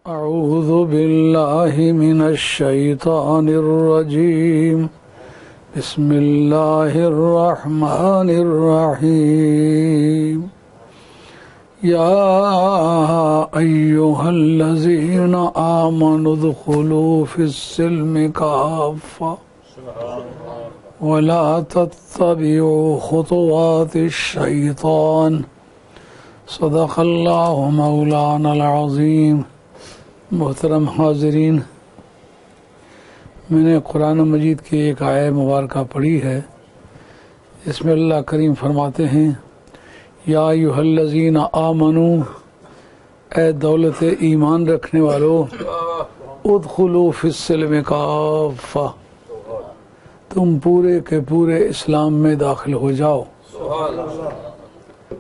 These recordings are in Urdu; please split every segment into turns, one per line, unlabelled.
أعوذ بالله من الشيطان الرجيم بسم الله الرحمن الرحيم يا أيها الذين آمنوا ادخلوا في السلم كافة ولا تتبعوا خطوات الشيطان صدق اللہ مولانا العظیم۔ محترم حاضرین، میں نے قرآن مجید کی ایک آیت مبارکہ پڑھی ہے، اس میں اللہ کریم فرماتے ہیں یا ایھا الذین آمنو، اے دولت ایمان رکھنے والو، ادخلوا فی السلم کافہ، تم پورے کے پورے اسلام میں داخل ہو جاؤ۔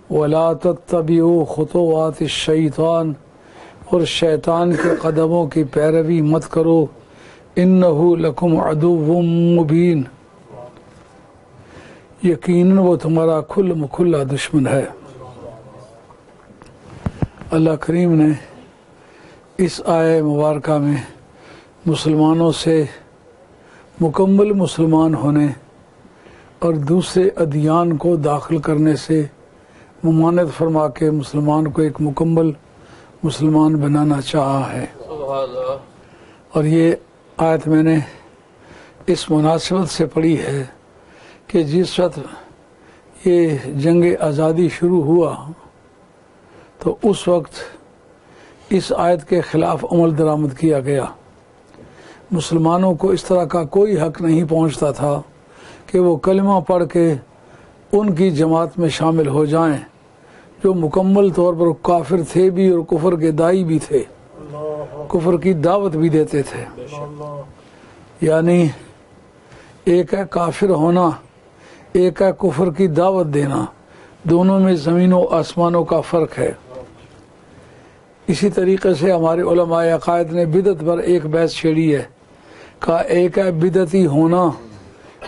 وَلَا تَتَّبِعُوا خُطُوَاتِ الشَّيْطَانِ، اور شیطان کے قدموں کی پیروی مت کرو، اِنَّهُ لَكُمْ عَدُوٌّ مُبِينٌ، یقیناً وہ تمہارا کھلا دشمن ہے۔ اللہ کریم نے اس آیہ مبارکہ میں مسلمانوں سے مکمل مسلمان ہونے اور دوسرے ادیان کو داخل کرنے سے ممانعت فرما کے مسلمان کو ایک مکمل مسلمان بنانا چاہا ہے۔ اور یہ آیت میں نے اس مناسبت سے پڑھی ہے کہ جس وقت یہ جنگ آزادی شروع ہوا تو اس وقت اس آیت کے خلاف عمل درآمد کیا گیا۔ مسلمانوں کو اس طرح کا کوئی حق نہیں پہنچتا تھا کہ وہ کلمہ پڑھ کے ان کی جماعت میں شامل ہو جائیں جو مکمل طور پر کافر تھے بھی اور کفر کے داعی بھی تھے، کفر کی دعوت بھی دیتے تھے۔ یعنی ایک ہے کافر ہونا، ایک ہے کفر کی دعوت دینا، دونوں میں زمین و آسمانوں کا فرق ہے۔ اسی طریقے سے ہمارے علماء عقائد نے بدعت پر ایک بحث چھیڑی ہے، کہا ایک ہے بدعتی ہونا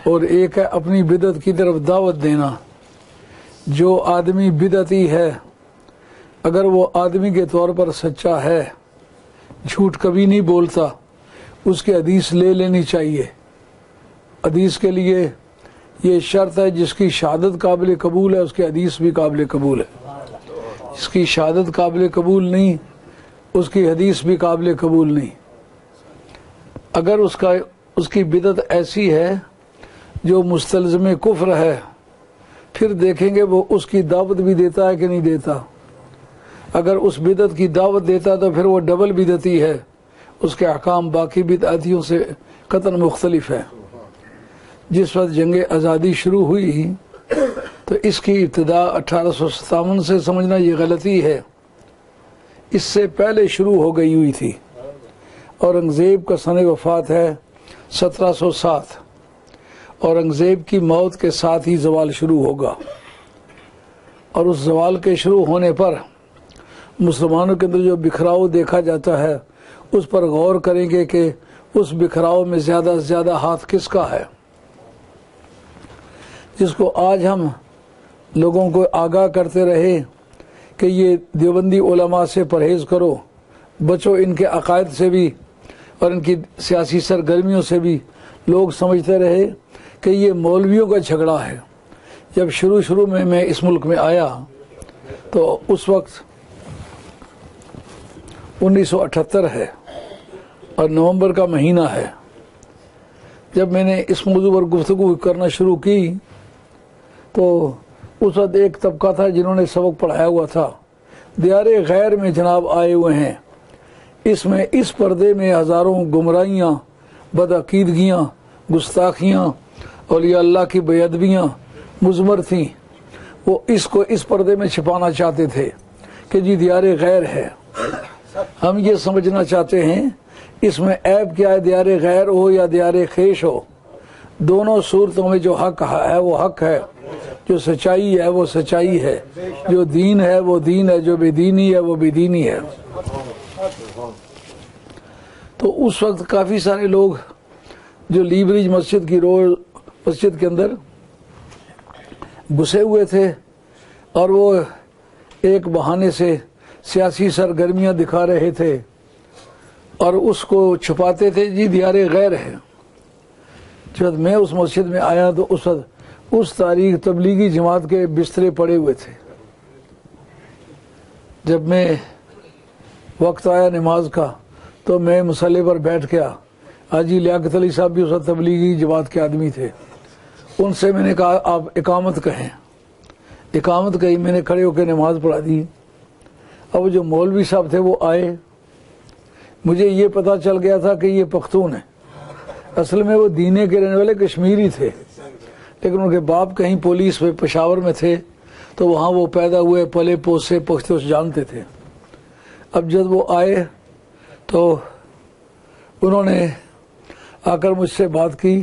اور ایک ہے اپنی بدعت کی طرف دعوت دینا۔ جو آدمی بدعتی ہے اگر وہ آدمی کے طور پر سچا ہے، جھوٹ کبھی نہیں بولتا، اس کی حدیث لے لینی چاہیے۔ حدیث کے لیے یہ شرط ہے جس کی شہادت قابل قبول ہے اس کی حدیث بھی قابل قبول ہے، جس کی شہادت قابل قبول نہیں اس کی حدیث بھی قابل قبول نہیں۔ اگر اس کی بدعت ایسی ہے جو مستلزم کفر ہے، پھر دیکھیں گے وہ اس کی دعوت بھی دیتا ہے کہ نہیں دیتا۔ اگر اس بدعت کی دعوت دیتا تو پھر وہ ڈبل بدعتی ہے، اس کے احکام باقی بدعتیوں سے قطعاً مختلف ہے۔ جس وقت جنگ آزادی شروع ہوئی تو اس کی ابتدا 1857 سے سمجھنا یہ غلطی ہے، اس سے پہلے شروع ہو گئی ہوئی تھی۔ اورنگزیب کا سن وفات ہے 1707، اورنگزیب کی موت کے ساتھ ہی زوال شروع ہوگا، اور اس زوال کے شروع ہونے پر مسلمانوں کے اندر جو بکھراؤ دیکھا جاتا ہے اس پر غور کریں گے کہ اس بکھراؤ میں زیادہ سے زیادہ ہاتھ کس کا ہے، جس کو آج ہم لوگوں کو آگاہ کرتے رہے کہ یہ دیوبندی علماء سے پرہیز کرو، بچو ان کے عقائد سے بھی اور ان کی سیاسی سرگرمیوں سے بھی، لوگ سمجھتے رہے کہ یہ مولویوں کا جھگڑا ہے۔ جب شروع میں اس ملک میں آیا تو اس وقت 1978 ہے اور نومبر کا مہینہ ہے۔ جب میں نے اس موضوع پر گفتگو کرنا شروع کی تو اس وقت ایک طبقہ تھا جنہوں نے سبق پڑھایا ہوا تھا، دیار غیر میں جناب آئے ہوئے ہیں، اس میں اس پردے میں ہزاروں گمراہیاں، بدعقیدگیاں، گستاخیاں، اولیاء اللہ کی بے ادبیاں مضمر تھیں۔ وہ اس کو اس پردے میں چھپانا چاہتے تھے کہ جی دیار غیر ہے۔ ہم یہ سمجھنا چاہتے ہیں اس میں عیب کیا ہے، دیار غیر ہو یا دیار خیش ہو، دونوں صورتوں میں جو حق ہے وہ حق ہے، جو سچائی ہے وہ سچائی ہے، جو دین ہے وہ دین ہے، جو بے دینی ہے وہ بے دینی ہے۔ تو اس وقت کافی سارے لوگ جو لی برج مسجد کے اندر گھسے ہوئے تھے اور وہ ایک بہانے سے سیاسی سرگرمیاں دکھا رہے تھے اور اس کو چھپاتے تھے جی دیار غیر ہے. جب میں اس مسجد میں آیا تو اس تاریخ تبلیغی جماعت کے بسترے پڑے ہوئے تھے. جب میں وقت آیا نماز کا تو میں مصلی پر بیٹھ گیا. حاجی لیاقت علی صاحب بھی اس وقت تبلیغی جماعت کے آدمی تھے. ان سے میں نے کہا آپ اقامت کہیں. اقامت کہی, میں نے کھڑے ہو کے نماز پڑھا دی. اب جو مولوی صاحب تھے وہ آئے. مجھے یہ پتہ چل گیا تھا کہ یہ پختون ہیں. اصل میں وہ دینے کے رہنے والے کشمیری تھے, لیکن ان کے باپ کہیں پولیس میں پشاور میں تھے تو وہاں وہ پیدا ہوئے, پلے پوسے, پختو جانتے تھے. اب جب وہ آئے تو انہوں نے آ کر مجھ سے بات کی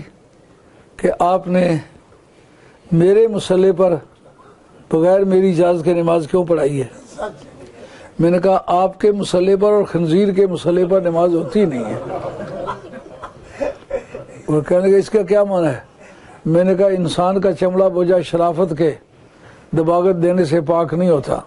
کہ آپ نے میرے مصلی پر بغیر میری اجازت کے نماز کیوں پڑھائی ہے. میں نے کہا آپ کے مصلی پر اور خنزیر کے مصلی پر نماز ہوتی نہیں ہے. وہ کہنے لگے اس کا کیا معنی ہے. میں نے کہا انسان کا چمڑا بوجھا شرافت کے دباغت دینے سے پاک نہیں ہوتا,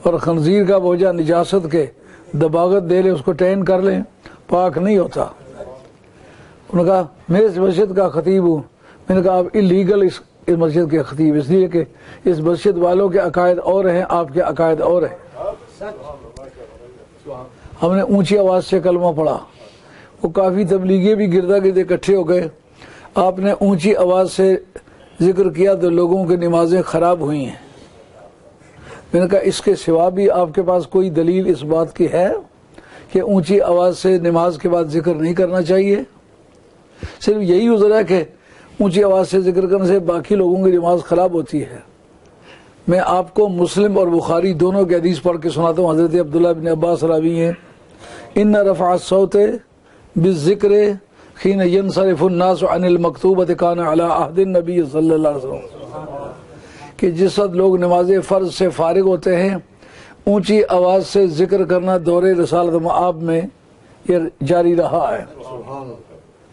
اور خنزیر کا بوجھا نجاست کے دباغت دے لے اس کو ٹین کر لیں پاک نہیں ہوتا. انہوں نے کہا میں اس مسجد کا خطیب ہوں. میں نے کہا آپ اللیگل اس مسجد کے خطیب, اس لیے کہ اس مسجد والوں کے عقائد اور ہیں, آپ کے عقائد اور ہیں. ہم نے اونچی آواز سے کلمہ پڑھا. وہ کافی تبلیغی بھی گردا گرد اکٹھے ہو گئے. آپ نے اونچی آواز سے ذکر کیا تو لوگوں کی نمازیں خراب ہوئی ہیں. میں نے کہا اس کے سوا بھی آپ کے پاس کوئی دلیل اس بات کی ہے کہ اونچی آواز سے نماز کے بعد ذکر نہیں کرنا چاہیے؟ صرف یہی عذر ہے کہ اونچی آواز سے ذکر کرنے سے باقی لوگوں کی نماز خراب ہوتی ہے. میں آپ کو مسلم اور بخاری دونوں کے حدیث پڑھ کے سناتا ہوں. حضرت عبداللہ بن عباس راوی ہیں, ان رفع الصوت بالذکر حين ينصرف الناس عن المکتوبۃ کان علی عہد النبی صلی اللہ علیہ وسلم, کہ جس وقت لوگ نماز فرض سے فارغ ہوتے ہیں اونچی آواز سے ذکر کرنا دور رسالت مآب میں یہ جاری رہا ہے.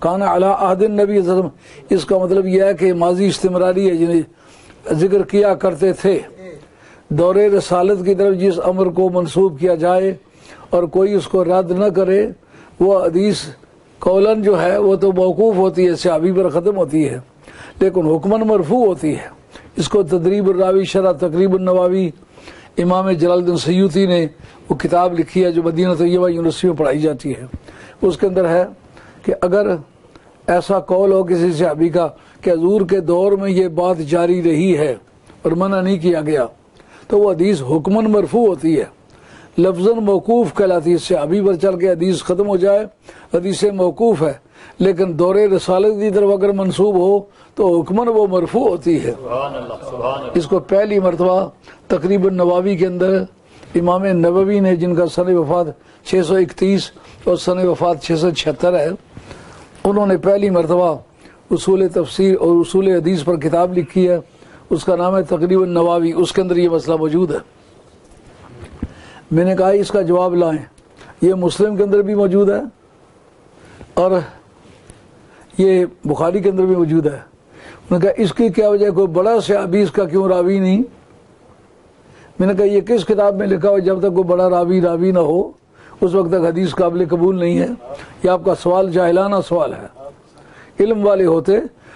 کان علی عہد النبی صلی اللہ علیہ وسلم, اس کا مطلب یہ ہے کہ ماضی استمراری ہے, جنہیں ذکر کیا کرتے تھے. دور رسالت کی طرف جس امر کو منسوب کیا جائے اور کوئی اس کو رد نہ کرے, وہ حدیث قولن جو ہے وہ تو موقوف ہوتی ہے, صحابی پر ختم ہوتی ہے, لیکن حکمن مرفوع ہوتی ہے. اس کو تدریب الراوی شرح تقریب النووی امام جلال الدین سیوطی نے وہ کتاب لکھی ہے جو مدینہ طیبہ یونیورسٹی میں پڑھائی جاتی ہے. اس کے اندر ہے کہ اگر ایسا قول ہو کسی صحابی کا کہ حضور کے دور میں یہ بات جاری رہی ہے اور منع نہیں کیا گیا, تو وہ حدیث حکمن مرفوع ہوتی ہے, لفظاً موقوف کہلاتی ہے. صحابی پر چل کے حدیث ختم ہو جائے حدیث موقوف ہے, لیکن دور رسالت کی طرف اگر منسوب ہو تو حکمن وہ مرفوع ہوتی ہے. اس کو پہلی مرتبہ تقریب النووی کے اندر امام نووی نے, جن کا سن وفات 631 اور سن وفات 676 ہے, انہوں نے پہلی مرتبہ اصول تفسیر اور اصول حدیث پر کتاب لکھی ہے. اس کا نام ہے تقریب النووی. اس کے اندر یہ مسئلہ موجود ہے. میں نے کہا اس کا جواب لائیں. یہ مسلم کے اندر بھی موجود ہے اور یہ بخاری کے اندر بھی موجود ہے. میں نے کہا اس کی کیا وجہ, کوئی بڑا صحابی اس کا کیوں راوی نہیں؟ میں نے کہا یہ کس کتاب میں لکھا ہو, جب تک کوئی بڑا راوی نہ ہو اس وقت تک حدیث قابل قبول نہیں ہے. یہ آپ کا سوال جاہلانہ سوال ہے. علم والے ہوتے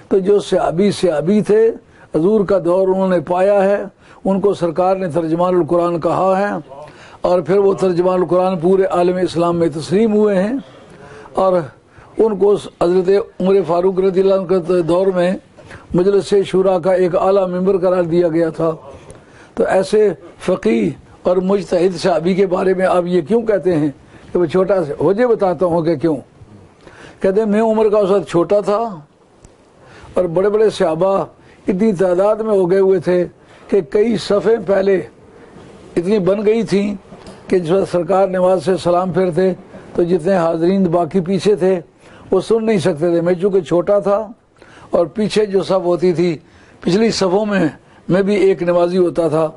تو جو صحابی تھے, حضور کا دور انہوں نے پایا ہے, ان کو سرکار نے ترجمان القرآن کہا ہے, اور پھر وہ ترجمان القرآن پورے عالم اسلام میں تسلیم ہوئے ہیں, اور ان کو حضرت عمر فاروق رضی اللہ عنہ کے دور میں مجلس شورا کا ایک اعلیٰ ممبر قرار دیا گیا تھا. تو ایسے فقیہ اور مجتہد صحابی کے بارے میں آپ یہ کیوں کہتے ہیں کہ وہ چھوٹا سے؟ وجہ بتاتا ہوں کہ کیوں. کہتے ہیں میں عمر کا اس وقت چھوٹا تھا اور بڑے بڑے صحابہ اتنی تعداد میں ہو گئے ہوئے تھے کہ کئی صفیں پہلے اتنی بن گئی تھیں کہ جس وقت سرکار نماز سے سلام پھیرتے تو جتنے حاضرین باقی پیچھے تھے وہ سن نہیں سکتے تھے. میں چونکہ چھوٹا تھا اور پیچھے جو صف ہوتی تھی پچھلی صفوں میں بھی ایک نمازی ہوتا تھا.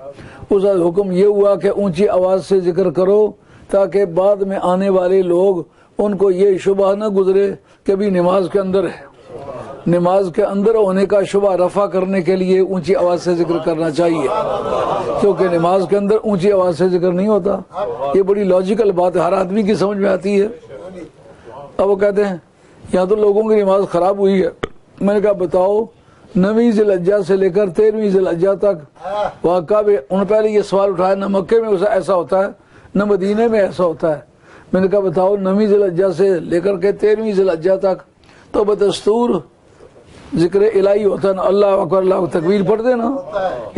اس وقت حکم یہ ہوا کہ اونچی آواز سے ذکر کرو تاکہ بعد میں آنے والے لوگ ان کو یہ شبہ نہ گزرے کہ بھی نماز کے اندر ہے. نماز کے اندر ہونے کا شبہ رفع کرنے کے لیے اونچی آواز سے ذکر کرنا چاہیے, کیونکہ نماز کے اندر اونچی آواز سے ذکر نہیں ہوتا. یہ بڑی لاجیکل بات ہے, ہر آدمی کی سمجھ میں آتی ہے. اب وہ کہتے ہیں یہاں تو لوگوں کی نماز خراب ہوئی ہے. میں نے کہا بتاؤ 9ویں ذی الحجہ سے لے کر 13ویں ذی الحجہ تک واقعہ میں انہوں نے پہلے یہ سوال اٹھایا نہ مکے میں ایسا ہوتا ہے نہ مدینے میں ایسا ہوتا ہے. میں نے کہا بتاؤ 9ویں ذی الحجہ سے لے کر کے 13ویں ذی الحجہ تک تو بدستور ذکر الہی ہوتا ہے نا, اللہ اکبر اللہ تکبیر پڑھتے ہیں نا,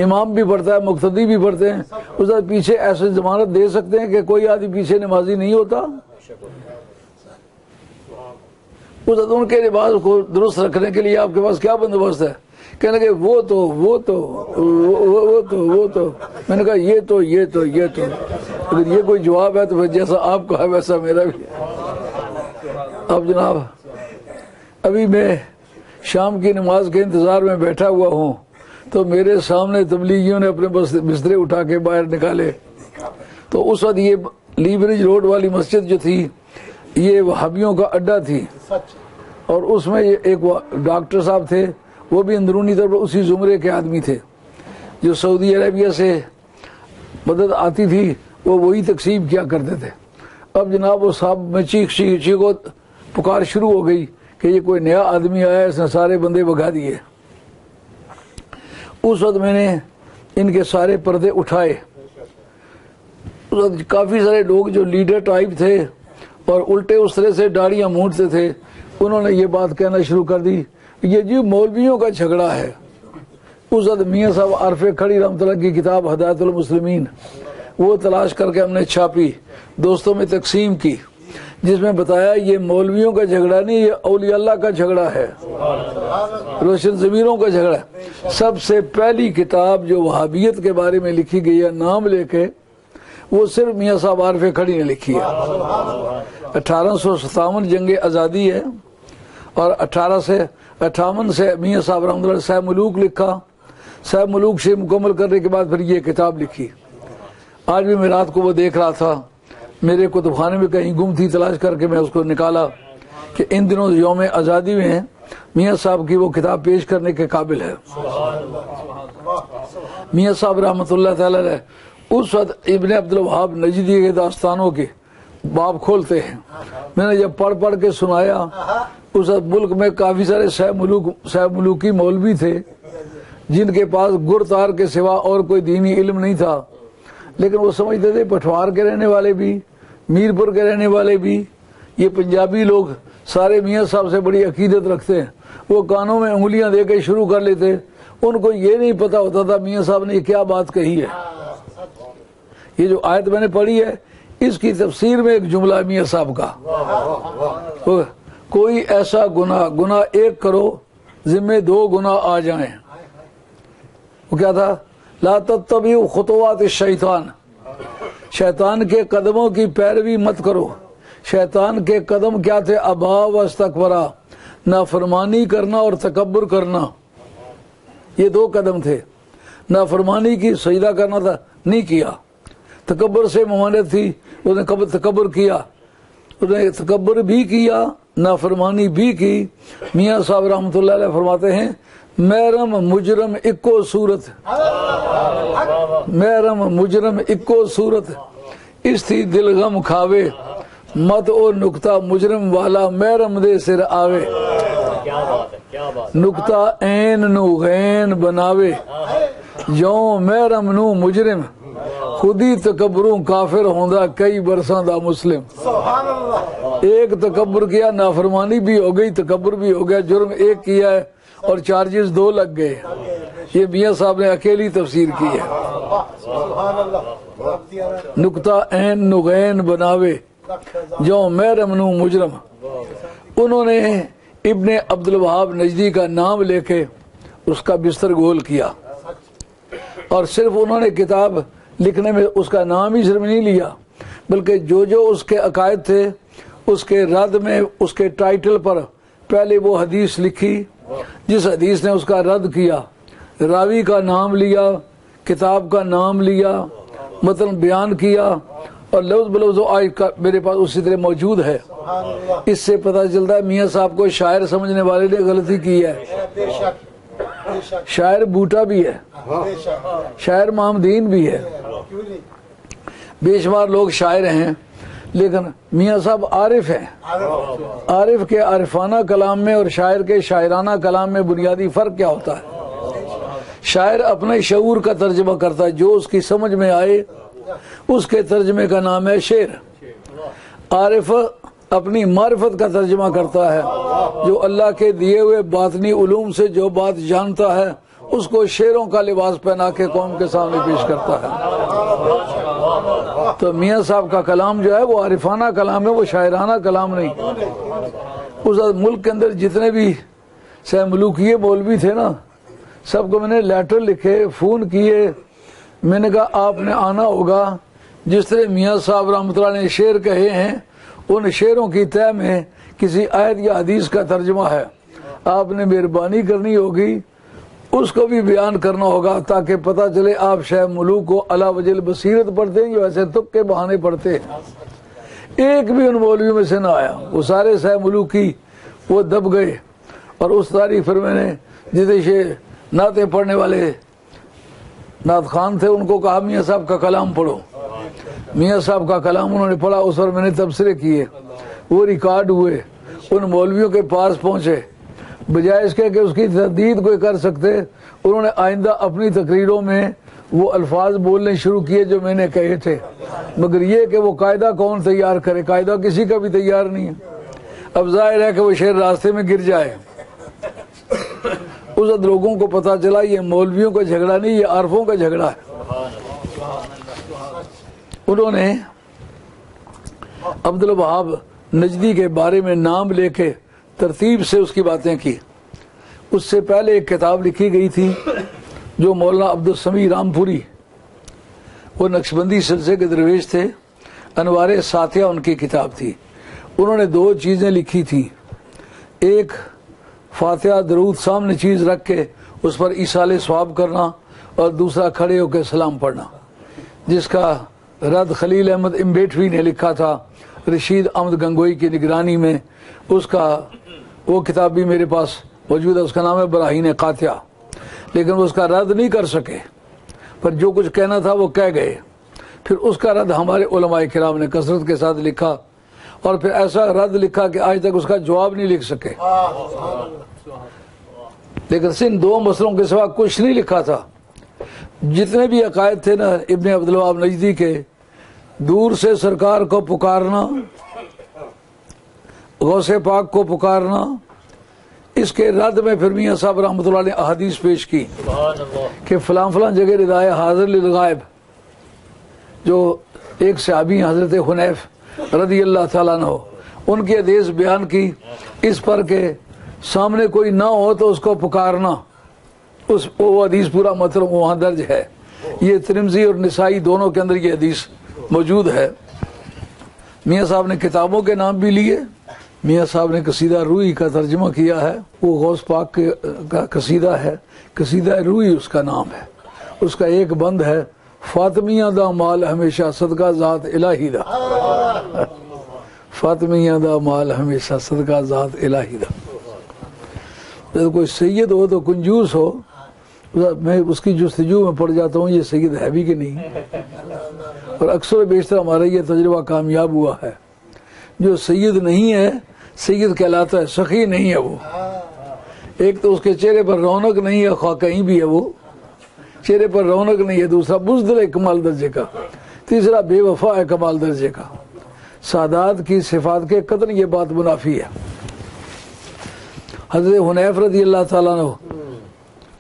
امام بھی پڑھتا ہے مقتدی بھی پڑھتے ہیں. اس وقت پیچھے ایسے ضمانت دے سکتے ہیں کہ کوئی آدمی پیچھے نمازی نہیں ہوتا؟ اس وقت ان کے نماز کو درست رکھنے کے لیے آپ کے پاس کیا بندوبست ہے؟ کہنے کہ وہ تو میں نے کہا یہ تو اگر یہ کوئی جواب ہے تو پھر جیسا آپ کا ہے ویسا میرا بھی. اب جناب ابھی میں شام کی نماز کے انتظار میں بیٹھا ہوا ہوں تو میرے سامنے تبلیغیوں نے اپنے بسترے اٹھا کے باہر نکالے. تو اس وقت یہ لی برج روڈ والی مسجد جو تھی یہ وہابیوں کا اڈا تھی, اور اس میں ایک ڈاکٹر صاحب تھے, وہ بھی اندرونی طور پر اسی زمرے کے آدمی تھے جو سعودی عربیہ سے مدد آتی تھی, وہ وہی تقسیم کیا کرتے تھے. اب جناب وہ صاحب میں چیخ کو پکار شروع ہو گئی کہ یہ کوئی نیا آدمی آیا, اس نے سارے بندے بگا دیے. اس وقت میں نے ان کے سارے پردے اٹھائے. اس وقت کافی سارے لوگ جو لیڈر ٹائپ تھے اور الٹے اس طرح سے داڑیاں مونڈتے تھے, انہوں نے یہ بات کہنا شروع کر دی یہ جی مولویوں کا جھگڑا ہے. اس وقت میاں صاحب عارف کھڑی رحمۃ اللہ کی کتاب ہدایت المسلمین وہ تلاش کر کے ہم نے چھاپی, دوستوں میں تقسیم کی, جس میں بتایا یہ مولویوں کا جھگڑا نہیں, یہ اولیاء اللہ کا جھگڑا ہے, روشن ضمیروں کا جھگڑا ہے. سب سے پہلی کتاب جو وہابیت کے بارے میں لکھی گئی ہے نام لے کے, وہ صرف میاں صاحب عارف کھڑی نے لکھی ہے. 1857 جنگ آزادی ہے, اور 1858 سے میاں صاحب رحمۃ اللہ صاحب ملوک لکھا. صاحب ملوک سے مکمل کرنے کے بعد پھر یہ کتاب لکھی. آج بھی میں رات کو وہ دیکھ رہا تھا, میرے کتب خانے میں کہیں گم تھی, تلاش کر کے میں اس کو نکالا کہ ان دنوں یوم آزادی میں میاں صاحب کی وہ کتاب پیش کرنے کے قابل ہے. میاں صاحب رحمۃ اللہ تعالی علیہ اس وقت ابن عبد الوہاب نجدی کے داستانوں کے باب کھولتے ہیں. میں نے جب پڑھ کے سنایا, اس وقت ملک میں کافی سارے صاحب ملوکی مولوی تھے جن کے پاس گر تار کے سوا اور کوئی دینی علم نہیں تھا, لیکن وہ سمجھتے تھے پٹھوار کے رہنے والے بھی, میرپور کے رہنے والے بھی, یہ پنجابی لوگ سارے میاں صاحب سے بڑی عقیدت رکھتے ہیں. وہ کانوں میں انگلیاں دے کے شروع کر لیتے, ان کو یہ نہیں پتا ہوتا تھا میاں صاحب نے کیا بات کہی ہے. یہ جو آیت میں نے پڑھی ہے اس کی تفسیر میں ایک جملہ میاں صاحب کا, کوئی ایسا گناہ ایک کرو ذمہ 2 گناہ آ جائیں. وہ کیا تھا؟ لا تتبعوا خطوات الشیطان, شیطان کے قدموں کی پیروی مت کرو. شیطان کے قدم کیا تھے؟ ابا واستکبرا, نافرمانی کرنا اور تکبر کرنا, یہ 2 قدم تھے. نافرمانی کی, سجدہ کرنا تھا نہیں کیا, تکبر سے ممانعت تھی, اس نے تکبر کیا, اس نے تکبر بھی کیا, نافرمانی بھی کی. میاں صاحب رحمۃ اللہ علیہ فرماتے ہیں محرم مجرم اکو صورت, محرم مجرم اکو صورت, اس تھی دل غم کھاوے, مت او نکتہ مجرم والا محرم دے سر آوے. نکتہ این نو غین بناوے, جوں محرم نو مجرم, خودی تکبروں کافر ہوندا کئی برساں دا مسلم. ایک تکبر کیا, نافرمانی بھی ہو گئی, تکبر بھی ہو گیا, جرم ایک کیا ہے اور چارجز 2 لگ گئے. یہ میاں صاحب نے اکیلی تفسیر کی ہے. نکتہ این نغین بناوے, جو محرم نو مجرم. انہوں نے ابن عبد الوہاب نجدی کا نام لے کے اس کا بستر گول کیا, اور صرف انہوں نے کتاب لکھنے میں اس کا نام ہی صرف نہیں لیا, بلکہ جو اس کے عقائد تھے اس کے رد میں اس کے ٹائٹل پر پہلے وہ حدیث لکھی جس حدیث نے اس کا رد کیا, راوی کا نام لیا, کتاب کا نام لیا, متن بیان کیا, اور لفظ بلفظ آج کا میرے پاس اسی طرح موجود ہے. اس سے پتہ چلتا ہے میاں صاحب کو شاعر سمجھنے والے نے غلطی کی ہے. شاعر بوٹا بھی ہے, شاعر محمدین بھی ہے, بے شمار لوگ شاعر ہیں, لیکن میاں صاحب عارف ہیں. عارف کے عارفانہ کلام میں اور شاعر کے شاعرانہ کلام میں بنیادی فرق کیا ہوتا ہے؟ شاعر اپنے شعور کا ترجمہ کرتا ہے، جو اس کی سمجھ میں آئے اس کے ترجمے کا نام ہے شعر. عارف اپنی معرفت کا ترجمہ کرتا ہے، جو اللہ کے دیے ہوئے باطنی علوم سے جو بات جانتا ہے اس کو شعروں کا لباس پہنا کے قوم کے سامنے پیش کرتا ہے. تو میاں صاحب کا کلام جو ہے وہ عارفانہ کلام ہے، وہ شاعرانہ کلام نہیں. اس ملک کے اندر جتنے بھی سہ ملوکیے مولوی تھے نا، سب کو میں نے لیٹر لکھے، فون کیے، میں نے کہا آپ نے آنا ہوگا. جس طرح میاں صاحب رحمۃ اللہ نے شعر کہے ہیں، ان شعروں کی تہ میں کسی آیت یا حدیث کا ترجمہ ہے، آپ نے مہربانی کرنی ہوگی اس کو بھی بیان کرنا ہوگا، تاکہ پتہ چلے آپ شہ ملوک کو علی وجہ البصیرت پڑھتے ہیں یا ایسے تک کے بہانے پڑھتے ہیں. ایک بھی ان مولویوں میں سے نہ آیا، وہ سارے سہ ملوکی وہ دب گئے. اور اس تاریخ پر میں نے جتنے نعتیں پڑھنے والے نعت خان تھے ان کو کہا میاں صاحب کا کلام پڑھو. میاں صاحب کا کلام انہوں نے پڑھا، اس پر میں نے تبصرے کیے، وہ ریکارڈ ہوئے، ان مولویوں کے پاس پہنچے. بجائے اس کے کہ اس کی تردید کوئی کر سکتے، انہوں نے آئندہ اپنی تقریروں میں وہ الفاظ بولنے شروع کیے جو میں نے کہے تھے. مگر یہ کہ وہ قاعدہ کون تیار کرے، قاعدہ کسی کا بھی تیار نہیں ہے. اب ظاہر ہے کہ وہ شعر راستے میں گر جائے. اس وقت لوگوں کو پتا چلا یہ مولویوں کا جھگڑا نہیں، یہ عارفوں کا جھگڑا ہے. انہوں نے عبد الوہاب نجدی کے بارے میں نام لے کے ترتیب سے اس کی باتیں کی. اس سے پہلے ایک کتاب لکھی گئی تھی جو مولانا عبدالسمیع رامپوری، وہ نقشبندی سلسلے کے درویش تھے، انوار ساتیہ ان کی کتاب تھی. انہوں نے 2 چیزیں لکھی تھیں، ایک فاتحہ درود سامنے چیز رکھ کے اس پر ایصال ثواب کرنا، اور دوسرا کھڑے ہو کے سلام پڑھنا، جس کا رد خلیل احمد امبیٹوی نے لکھا تھا رشید احمد گنگوئی کی نگرانی میں. اس کا وہ کتاب بھی میرے پاس موجود ہے، اس کا نام ہے براہین قاطعہ. لیکن وہ اس کا رد نہیں کر سکے، پر جو کچھ کہنا تھا وہ کہہ گئے. پھر اس کا رد ہمارے علماء کرام نے کثرت کے ساتھ لکھا، اور پھر ایسا رد لکھا کہ آج تک اس کا جواب نہیں لکھ سکے. لیکن صرف 2 مسئلوں کے سوا کچھ نہیں لکھا تھا. جتنے بھی عقائد تھے نا ابن عبد الوہاب نجدی کے، دور سے سرکار کو پکارنا، غوث پاک کو پکارنا، اس کے رد میں پھر میاں صاحب رحمۃ اللہ نے احادیث پیش کی کہ فلاں فلاں جگہ ردائے حاضر للغائب، جو ایک صحابی حضرت حنیف رضی اللہ تعالیٰ عنہ، ان کی حدیث بیان کی اس پر کہ سامنے کوئی نہ ہو تو اس کو پکارنا. وہ حدیث پورا مطلب وہاں درج ہے. یہ ترمذی اور نسائی دونوں کے اندر یہ حدیث موجود ہے. میاں صاحب نے کتابوں کے نام بھی لیے. میاں صاحب نے قصیدہ روحی کا ترجمہ کیا ہے، وہ غوث پاک کا قصیدہ ہے، قصیدہ روحی اس کا نام ہے. اس کا ایک بند ہے، فاطمیہ دا مال ہمیشہ صدقہ ذات الہی دا. فاطمیہ دا مال ہمیشہ صدقہ ذات الہی دا. جب کوئی سید ہو تو کنجوس ہو، میں اس کی جستجو میں پڑ جاتا ہوں یہ سید ہے بھی کہ نہیں. اور اکثر بیشتر ہمارا یہ تجربہ کامیاب ہوا ہے. جو سید نہیں ہے سید کہلاتا ہے، سخی نہیں ہے. وہ ایک تو اس کے چہرے پر رونق نہیں ہے، خواہ کہیں بھی ہے وہ چہرے پر رونق نہیں ہے. دوسرا بزدل ہے کمال درجے کا. تیسرا بے وفا ہے کمال درجے کا. سادات کی صفات کے قطن یہ بات منافی ہے. حضرت حنیف رضی اللہ تعالیٰ عنہ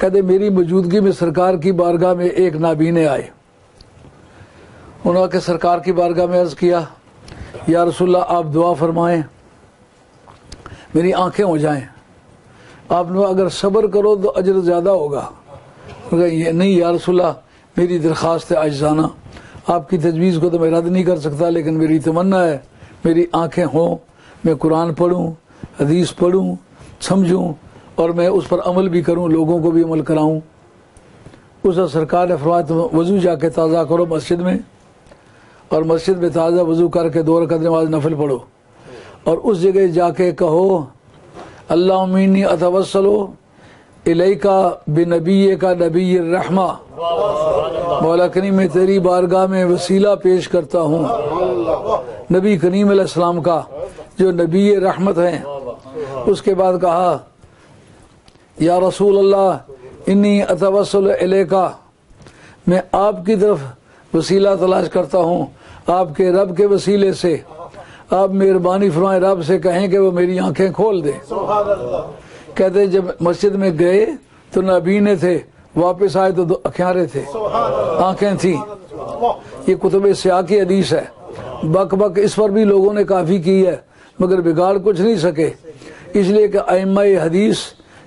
کہتے میری موجودگی میں سرکار کی بارگاہ میں ایک نابینے آئے. انہوں نے سرکار کی بارگاہ میں عرض کیا یا رسول اللہ آپ دعا فرمائیں میری آنکھیں ہو جائیں. آپ نے اگر صبر کرو تو اجر زیادہ ہوگا. نہیں یا رسول اللہ میری درخواست ہے عاجزانہ، آپ کی تجویز کو تو میں رد نہیں کر سکتا، لیکن میری تمنا ہے میری آنکھیں ہوں، میں قرآن پڑھوں، حدیث پڑھوں، سمجھوں، اور میں اس پر عمل بھی کروں، لوگوں کو بھی عمل کراؤں. اس وقت سرکار نے فرمایا تم وضو جا کے تازہ کرو مسجد میں، اور مسجد میں تازہ وضو کر کے 2 رکعت نماز نفل پڑھو، اور اس جگہ جا کے کہو اللہم انی اتوسل الیکا بنبیک نبی الرحمہ، مولا کریم میں تیری بارگاہ میں وسیلہ پیش کرتا ہوں نبی کریم علیہ السلام کا جو نبی رحمت ہیں. اس کے بعد کہا یا رسول اللہ انی اتوسل الیکا، میں آپ کی طرف وسیلہ تلاش کرتا ہوں، آپ کے رب کے وسیلے سے. آپ مہربانی فرمائیں، رب سے کہیں کہ وہ میری آنکھیں کھول دے. کہتے جب مسجد میں گئے تو نابینے تھے، واپس آئے تو اکھیارے تھے، آنکھیں تھیں. یہ کتب سیاہ کی حدیث ہے. بک بک اس پر بھی لوگوں نے کافی کی ہے مگر بگاڑ کچھ نہیں سکے، اس لیے کہ ائمہ حدیث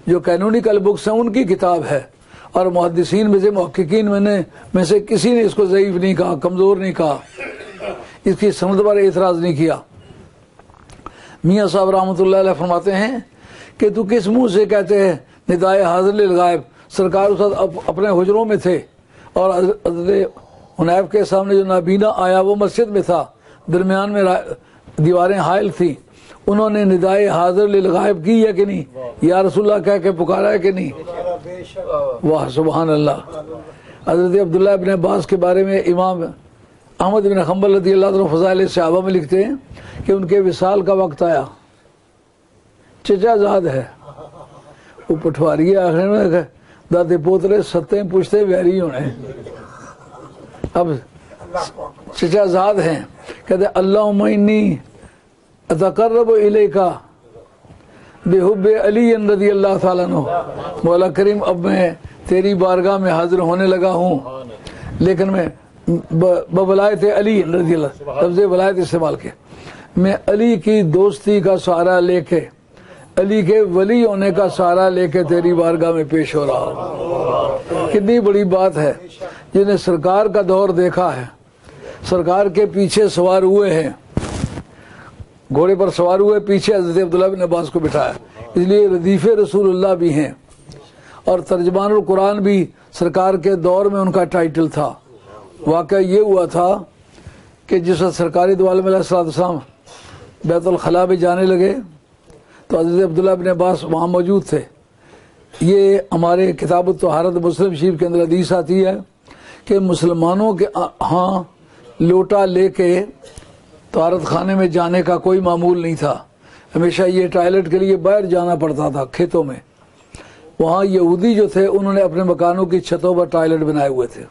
جو کینونیکل بکس ہیں ان کی کتاب ہے، اور محدثین میں سے محققین میں سے کسی نے اس کو ضعیف نہیں کہا، کمزور نہیں کہا، اس کی سند پر اعتراض نہیں کیا. میاں صاحب رحمۃ اللہ علیہ فرماتے ہیں کہ تو کس منہ سے کہتے ہیں ندائے حاضر للغائب. سرکار اس وقت اپنے حجروں میں تھے اور حضرت حنیف کے سامنے جو نابینا آیا وہ مسجد میں تھا، درمیان میں دیواریں حائل تھیں. انہوں نے ندائے حاضر للغائب کی ہے کہ نہیں؟ یا رسول اللہ کہہ کے پکارا ہے کہ نہیں؟ واہ سبحان اللہ. حضرت عبداللہ ابن عباس کے بارے میں امام احمد بن حنبل رضی اللہ عنہ فضائل صحابہ میں لکھتے ہیں کہ ان کے وصال کا وقت آیا، چچا زاد ہے، وہ پٹواری آخر میں دادے پوترے ستیں پوچھتے ویری ہونے. اب چچا زاد ہیں، کہتے اللہم انی اتقرب الیکا بحب علی رضی اللہ تعالیٰ عنہ. مولا کریم اب میں تیری بارگاہ میں حاضر ہونے لگا ہوں، لیکن میں بولایت علی رضی اللہ، لفظ ولایت استعمال کے، میں علی کی دوستی کا سہارا لے کے، علی کے ولی ہونے کا سہارا لے کے تیری بارگاہ میں پیش ہو رہا ہوں. کتنی بڑی بات ہے. جنہیں سرکار کا دور دیکھا ہے، سرکار کے پیچھے سوار ہوئے ہیں، گھوڑے پر سوار ہوئے، پیچھے حضرت عبداللہ بن عباس کو بٹھایا، اس لیے ردیف رسول اللہ بھی ہیں، اور ترجمان القرآن بھی سرکار کے دور میں ان کا ٹائٹل تھا. واقعہ یہ ہوا تھا کہ جس وقت سرکاری دو عالم علیہ السلام بیت الخلاء میں جانے لگے تو حضرت عبداللہ بن عباس وہاں موجود تھے. یہ ہمارے کتاب الطہارت مسلم شریف کے اندر حدیث آتی ہے کہ مسلمانوں کے ہاں لوٹا لے کے طہارت خانے میں جانے کا کوئی معمول نہیں تھا، ہمیشہ یہ ٹوائلٹ کے لیے باہر جانا پڑتا تھا کھیتوں میں. وہاں یہودی جو تھے انہوں نے اپنے مکانوں کی چھتوں پر ٹوائلٹ بنائے ہوئے تھے.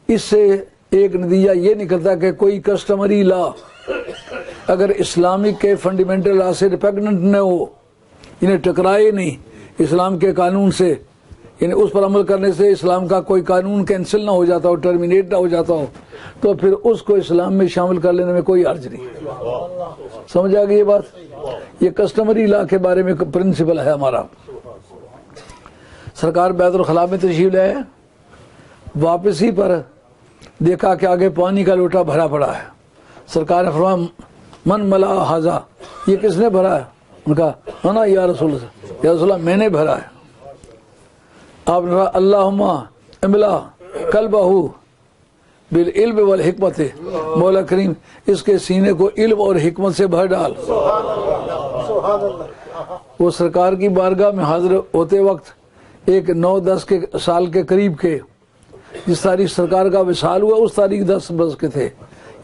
اس سے ایک نتیجہ یہ نکلتا کہ کوئی کسٹمری لا اگر اسلامک کے فنڈامنٹل لا سے ریپیگننٹ نہ ہو، انہیں ٹکرائے نہیں اسلام کے قانون سے، یعنی اس پر عمل کرنے سے اسلام کا کوئی قانون کینسل نہ ہو جاتا ہو، ٹرمینیٹ نہ ہو جاتا ہو، تو پھر اس کو اسلام میں شامل کر لینے میں کوئی حرج نہیں. سمجھ آ گئی یہ بات؟ یہ کسٹمری لا کے بارے میں پرنسپل ہے ہمارا. سرکار بیت الخلاء میں تشریف لائے، واپسی پر دیکھا کہ آگے پانی کا لوٹا بھرا پڑا ہے. سرکار نے فرمایا من ملا حاضا، یہ کس نے بھرا ہے؟ ان کا نا یا رسول اللہ، یا رسول اللہ میں نے بھرا ہے. آپ نے فرمایا اللہم املا قلبہ بالعلم والحکمت، مولا کریم اس کے سینے کو علم اور حکمت سے بھر ڈال. وہ سرکار کی بارگاہ میں حاضر ہوتے وقت ایک 9-10 کے سال کے قریب کے، جس تاریخ سرکار کا وصال ہوا اس تاریخ 10 برس کے تھے.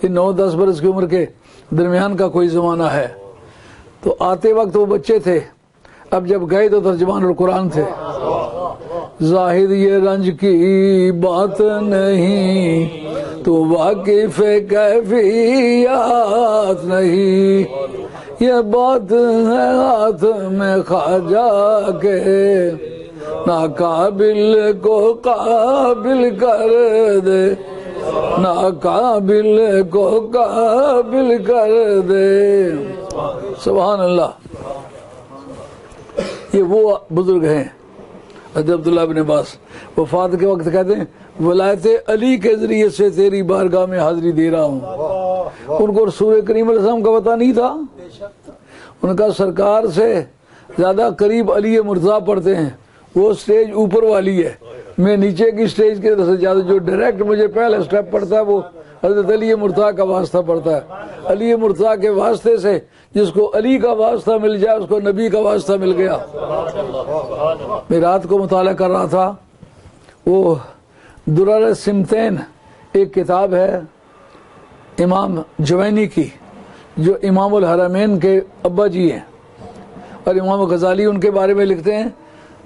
یہ 9-10 برس کی عمر کے درمیان کا کوئی زمانہ ہے. تو آتے وقت وہ بچے تھے، اب جب گئے تو ترجمان القرآن تھے. زاہد یہ رنج کی بات نہیں، تو واقف کیفیات نہیں، یہ بات ہے ہاتھ میں خواجہ کے، ناقابل کو قابل کر دے، ناقابل کو قابل کر دے. سبحان اللہ. یہ وہ بزرگ ہیں حضرت عبداللہ بن عباس. وفات کے وقت کہتے ہیں ولایت علی کے ذریعے سے تیری بارگاہ میں حاضری دے رہا ہوں. ان کو رسول کریم علیہ السلام کا پتہ نہیں تھا. ان کا سرکار سے زیادہ قریب علی مرتضیٰ پڑھتے ہیں، وہ سٹیج اوپر والی ہے، میں نیچے کی سٹیج کی طرف سے زیادہ جو ڈائریکٹ مجھے پہلے سٹیپ پڑتا ہے وہ حضرت علی مرتضیٰ کا واسطہ پڑتا ہے. علی مرتضیٰ کے واسطے سے جس کو علی کا واسطہ مل جائے اس کو نبی کا واسطہ مل گیا. میں رات کو مطالعہ کر رہا تھا، وہ درر سمتین ایک کتاب ہے امام جوینی کی جو امام الحرمین کے ابا جی ہیں، اور امام غزالی ان کے بارے میں لکھتے ہیں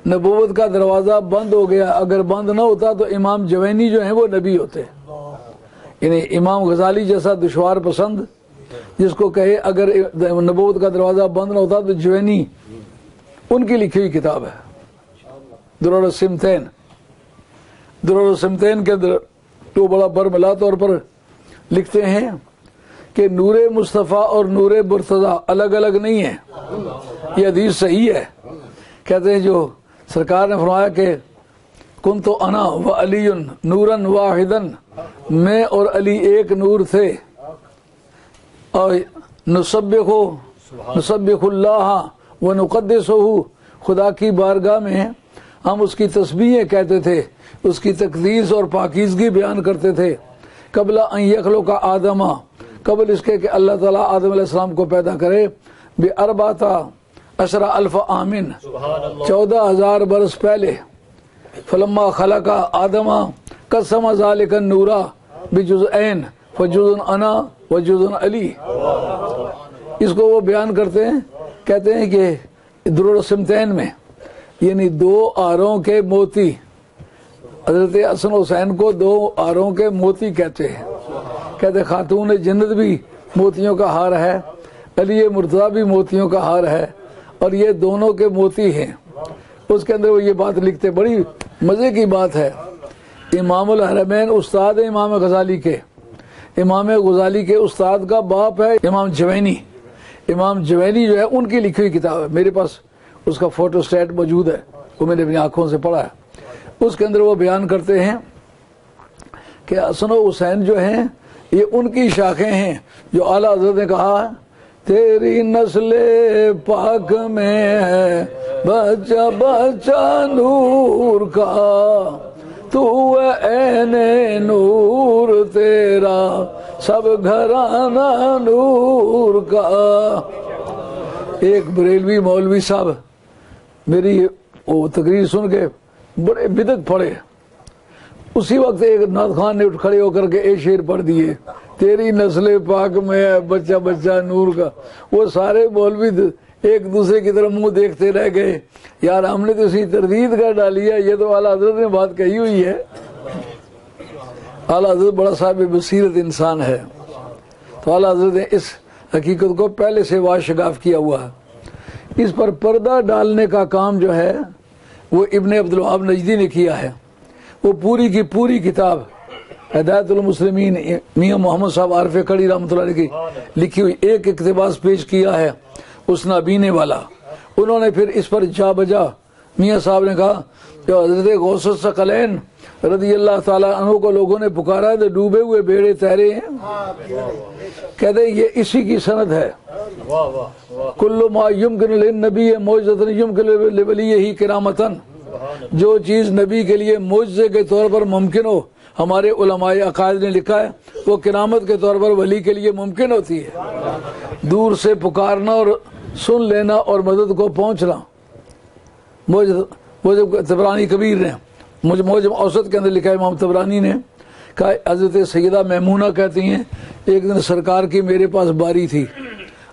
نبوت کا دروازہ بند ہو گیا، اگر بند نہ ہوتا تو امام جوینی جو ہیں وہ نبی ہوتے۔ یعنی امام غزالی جیسا دشوار پسند جس کو کہے اگر نبوت کا دروازہ بند نہ ہوتا تو جوینی، ان کی لکھی ہوئی کتاب ہے درر السمتین۔ درر السمتین کے اندر تو بڑا برملا طور پر لکھتے ہیں کہ نور مصطفیٰ اور نور مرتضیٰ الگ الگ نہیں ہیں، یہ حدیث صحیح ہے۔ کہتے ہیں جو سرکار نے فرمایا کہ کنت انا و علی نورا واحدا، میں اور علی ایک نور تھے، اور نسبح اللہ و نقدسہ، خدا کی بارگاہ میں ہم اس کی تسبیحیں کہتے تھے، اس کی تقدیس اور پاکیزگی بیان کرتے تھے۔ قبل ان یخلق آدم، قبل اس کے کہ اللہ تعالیٰ آدم علیہ السلام کو پیدا کرے، ب14 الف عام، 14,000 برس پہلے۔ فلما خلق آدم قسم ذلک النور بجزئین فجزء انا وجزء علی۔ اس کو وہ بیان کرتے ہیں، کہتے ہیں کہ درر السمتین میں یعنی 2 آروں کے موتی، حضرت حسن حسین کو 2 آروں کے موتی کہتے ہیں۔ کہتے خاتون جنت بھی موتیوں کا ہار ہے، علی مرتضیٰ بھی موتیوں کا ہار ہے، اور یہ دونوں کے موتی ہیں۔ اس کے اندر وہ یہ بات لکھتے، بڑی مزے کی بات ہے۔ امام الحرمین استاد ہے امام غزالی کے، امام غزالی کے استاد کا باپ ہے امام جوینی۔ امام جوینی جو ہے ان کی لکھی ہوئی کتاب ہے، میرے پاس اس کا فوٹو اسٹیٹ موجود ہے، وہ میں نے اپنی آنکھوں سے پڑھا ہے۔ اس کے اندر وہ بیان کرتے ہیں کہ حسن و حسین جو ہیں یہ ان کی شاخیں ہیں جو اعلیٰ حضرت نے کہا تیری نسل پاک میں ہے بچہ بچہ نور کا، تو عین نور تیرا سب گھرانہ نور کا۔ ایک بریلوی مولوی صاحب میری وہ تقریر سن کے بڑے بدعت پڑے، اسی وقت ایک نعت خان نے اٹھ کھڑے ہو کر کے ایک شعر پڑھ دیے، تیری نسل پاک میں ہے بچہ بچہ نور کا۔ وہ سارے مولوی ایک دوسرے کی طرف منہ دیکھتے رہ گئے، یار ہم نے تو اسی تردید کر ڈالی ہے، یہ تو اعلیٰ حضرت نے بات کہی ہوئی ہے۔ اعلیٰ حضرت بڑا صاحب بصیرت انسان ہے، تو اعلیٰ حضرت نے اس حقیقت کو پہلے سے واشگاف کیا ہوا ہے۔ اس پر پردہ ڈالنے کا کام جو ہے وہ ابن عبدالوہاب نجدی نے کیا ہے۔ وہ پوری کی پوری کتاب ہدایت المسلمین میاں محمد صاحب عارف کڑی رحمۃ اللہ علیہ کی لکھی ہوئی ایک اقتباس پیش کیا ہے اس نابینے والا۔ انہوں نے پھر اس پر جا بجا میاں صاحب نے کہا کہ حضرت غوث الثقلین رضی اللہ تعالیٰ عنہ کو لوگوں نے پکارا ہے تو ڈوبے ہوئے بیڑے تیرے ہیں۔ کہتے ہیں یہ اسی کی سند ہے، کل ما یمکن للنبی معجزۃ یمکن لولیہ کرامۃ، جو چیز نبی کے لیے معجزے کے طور پر ممکن ہو، ہمارے علماء عقائد نے لکھا ہے وہ کرامت کے طور پر ولی کے لیے ممکن ہوتی ہے۔ دور سے پکارنا اور سن لینا اور مدد کو پہنچنا۔ موجب طبرانی کبیر نے موجب اوسط کے اندر لکھا ہے، امام طبرانی نے کہا حضرت سیدہ میمونہ کہتی ہیں ایک دن سرکار کی میرے پاس باری تھی،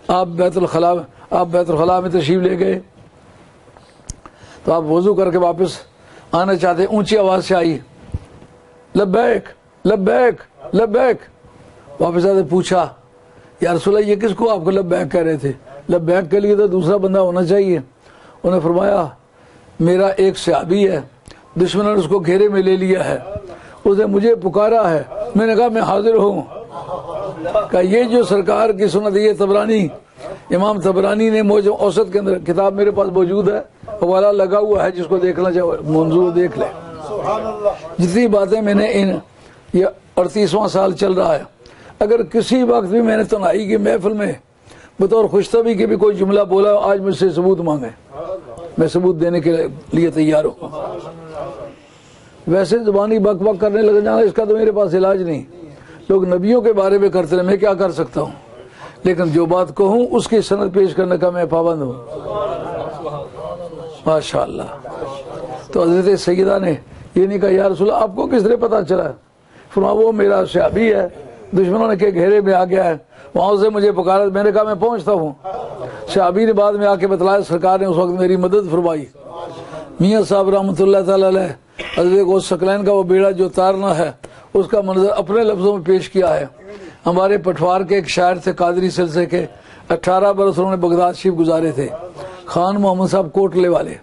آپ بیت الخلاء میں تشریف لے گئے، تو آپ وضو کر کے واپس آنا چاہتے، اونچی آواز سے آئی لبیک لبیک لبیک۔ واپس آتے پوچھا یا رسول اللہ یہ کس کو آپ کو لبیک کہہ رہے تھے؟ لبیک کے لیے تو دوسرا بندہ ہونا چاہیے۔ انہوں نے فرمایا میرا ایک صحابی ہے، دشمن نے اس کو گھیرے میں لے لیا ہے، اس نے مجھے پکارا ہے، میں نے کہا میں حاضر ہوں۔ کہ یہ جو سرکار کی سنت یہ طبرانی امام طبرانی نے موجب اوسط کے اندر کتاب میرے پاس موجود ہے، حوالہ لگا ہوا ہے، جس کو دیکھنا چاہے منظور دیکھ لے۔ جتنی باتیں میں نے یہ 38واں سال چل رہا ہے، اگر کسی وقت بھی میں نے تنہائی کی محفل میں بطور خوشطبی کے بھی کوئی جملہ بولا آج مجھ سے ثبوت مانگے، میں ثبوت دینے کے لیے تیار ہوں۔ ویسے زبانی بک بک کرنے لگ جانا اس کا تو میرے پاس علاج نہیں، لوگ نبیوں کے بارے میں کرتے رہے، میں کیا کر سکتا ہوں، لیکن جو بات کہوں اس کی سند پیش کرنے کا میں پابند ہوں۔ ماشاءاللہ۔ تو حضرت سیدہ نے یہ نہیں کہا یا رسول اللہ آپ کو کس طرح پتا چلا؟ فرمایا وہ میرا صحابی ہے، دشمنوں نے کے گھیرے میں آ گیا ہے، وہاں سے مجھے پکارا، میں نے کہا میں پہنچتا ہوں۔ شعبی نے بعد میں آ کے بتلایا، سرکار نے اس وقت میری مدد فرمائی۔ میاں صاحب رحمۃ اللہ تعالی علیہ حضرت غوث ثقلین کا وہ بیڑا جو تارنا ہے اس کا منظر اپنے لفظوں میں پیش کیا ہے۔ ہمارے پٹوار کے ایک شاعر تھے قادری سلسلے کے، 18 برس انہوں نے بغداد شریف گزارے تھے، خان محمد صاحب کوٹلے والے۔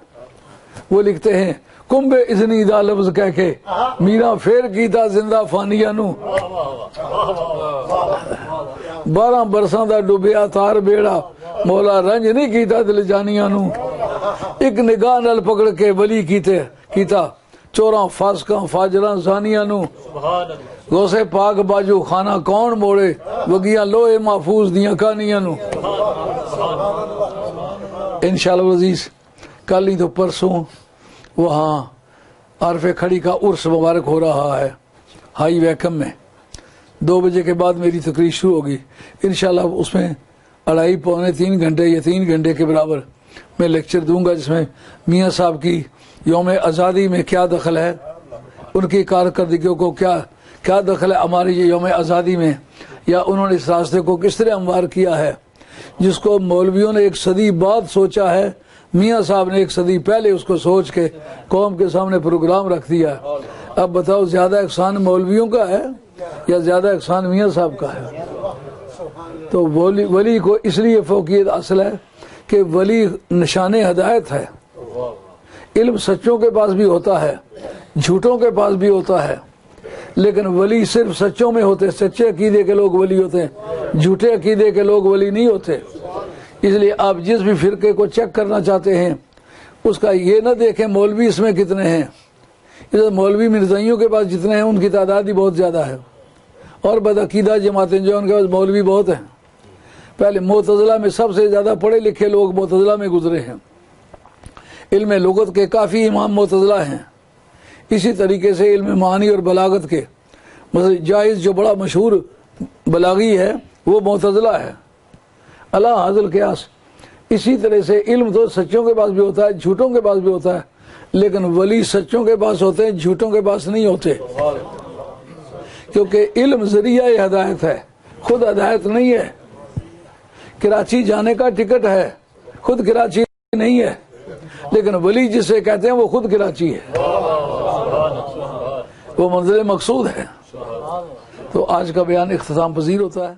وہ لکھتے ہیں کمبے ازنی دا لفظ کہہ کے میرا پھر کیتا زندہ فانیہ نو، 12 برساں دا ڈوبیا تار بیڑا مولا رنج نہیں کیتا دل جانیاں نو، ایک نگاہ نال پکڑ کے ولی کیتا چوراں فاسقاں فاجراں زانیاں نو، غوث پاک باجو خانہ کون موڑے وگیاں لوہے محفوظ دیاں کہانیاں نو۔ انشاءاللہ عزیز کل ہی تو پرسوں وہاں عارف کھڑی کا عرس مبارک ہو رہا ہے ہائی ویکم میں، 2 بجے کے بعد میری تقریر شروع ہوگی انشاءاللہ۔ اس میں 2.5 پونے 3 گھنٹے یا 3 گھنٹے کے برابر میں لیکچر دوں گا، جس میں میاں صاحب کی یوم آزادی میں کیا دخل ہے، ان کی کارکردگیوں کو کیا دخل ہے ہماری یہ یوم آزادی میں، یا انہوں نے اس راستے کو کس طرح ہموار کیا ہے، جس کو مولویوں نے 1 صدی بعد سوچا ہے، میاں صاحب نے 1 صدی پہلے اس کو سوچ کے قوم کے سامنے پروگرام رکھ دیا۔ اب بتاؤ زیادہ احسان مولویوں کا ہے یا زیادہ احسان میاں صاحب کا ہے؟ تو ولی کو اس لیے فوقیت حاصل ہے کہ ولی نشان ہدایت ہے۔ علم سچوں کے پاس بھی ہوتا ہے، جھوٹوں کے پاس بھی ہوتا ہے، لیکن ولی صرف سچوں میں ہوتے، سچے عقیدے کے لوگ ولی ہوتے ہیں، جھوٹے عقیدے کے لوگ ولی نہیں ہوتے۔ اس لیے آپ جس بھی فرقے کو چیک کرنا چاہتے ہیں اس کا یہ نہ دیکھیں مولوی اس میں کتنے ہیں، مولوی مرزائیوں کے پاس جتنے ہیں ان کی تعداد ہی بہت زیادہ ہے، اور بدعقیدہ جماعتیں جو ان کے پاس مولوی بہت ہیں۔ پہلے معتزلہ میں سب سے زیادہ پڑھے لکھے لوگ معتزلہ میں گزرے ہیں، علم لغت کے کافی امام معتزلہ ہیں، اسی طریقے سے علم معانی اور بلاغت کے مثلا جائز جو بڑا مشہور بلاغی ہے وہ معتزلہ ہے، اللہ حاضل قیاس۔ اسی طرح سے علم تو سچوں کے پاس بھی ہوتا ہے، جھوٹوں کے پاس بھی ہوتا ہے، لیکن ولی سچوں کے پاس ہوتے ہیں، جھوٹوں کے پاس نہیں ہوتے، کیونکہ علم ذریعہ ہدایت ہے، خود ہدایت نہیں ہے۔ کراچی جانے کا ٹکٹ ہے، خود کراچی نہیں ہے، لیکن ولی جسے کہتے ہیں وہ خود کراچی ہے، وہ منزل مقصود ہے۔ تو آج کا بیان اختتام پذیر ہوتا ہے۔